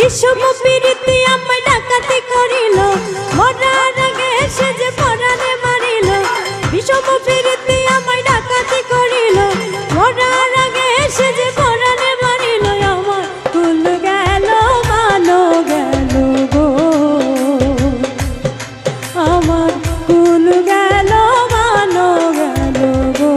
বিষম প্রীতি আমায় ডাকাতি করিল, মরার আগে সে যে পরাণে মারিল। বিষম প্রীতি আমায় ডাকাতি করিল, মরার আগে সে যে পরাণে মারিল। আমার কুল গেল মানো গেল গো, আমার কুল গেল মানো গেল গো।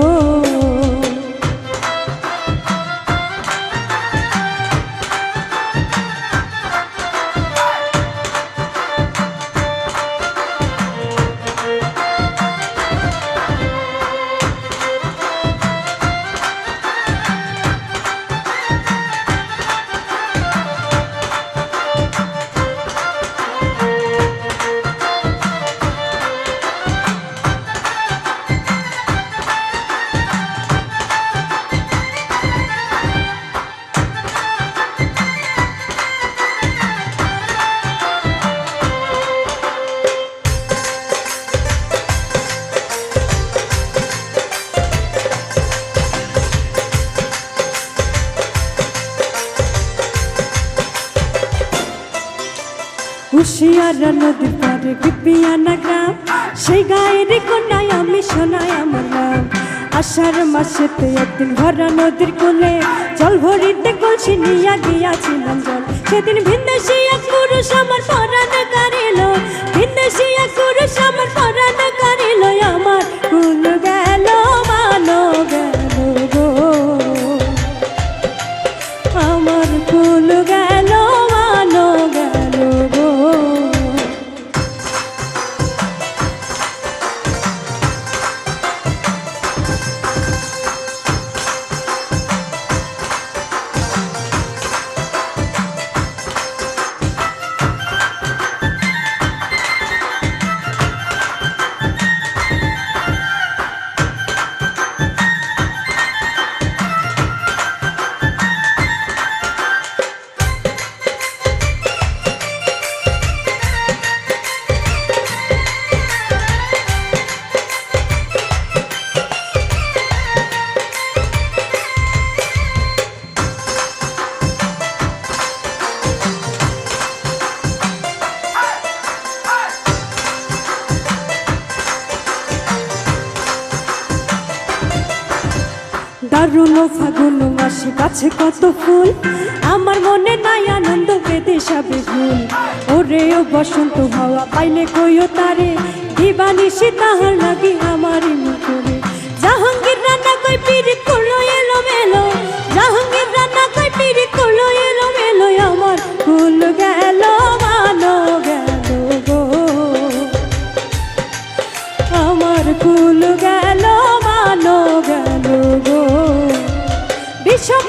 হুশিয়ারা নদীর পারে বিপিয়ানা গ্রাম, সেই গায়ের কন্যায় আমি শোনাই আমার নাম। আষাঢ় মাসেতে একদিন ভরা নদীর কোলে জল ভরিতে কলসি নিয়া গিয়াছিলাম জল। সেদিন ভিনদেশী এক পুরুষ আমার পরাণ কারিল, ভিনদেশী এক পুরুষ আমার পরাণ কারিল। আমার কুল গেল মানো গেল গো, আমার কুল গেল মানো গেল গো। দারুণ ফাগুন মাসে গাছে কত ফুল, আমার মনে নাই আনন্দ বেদে সবে ভুল। ওরে ও বসন্ত হাওয়া পাইলে কইও তারে, দিবানিশি তাহার লাগি আমারই মুখরে। জাহাঙ্গীর রান্না কই পিরিত করলো এলো মেলো, জাহাঙ্গীর রান্না কই পিরিত করলো এলো মেলো। আমার কুল গেল মানো গেল গো, আমার কুল গেল মানো গেল গো। বিষম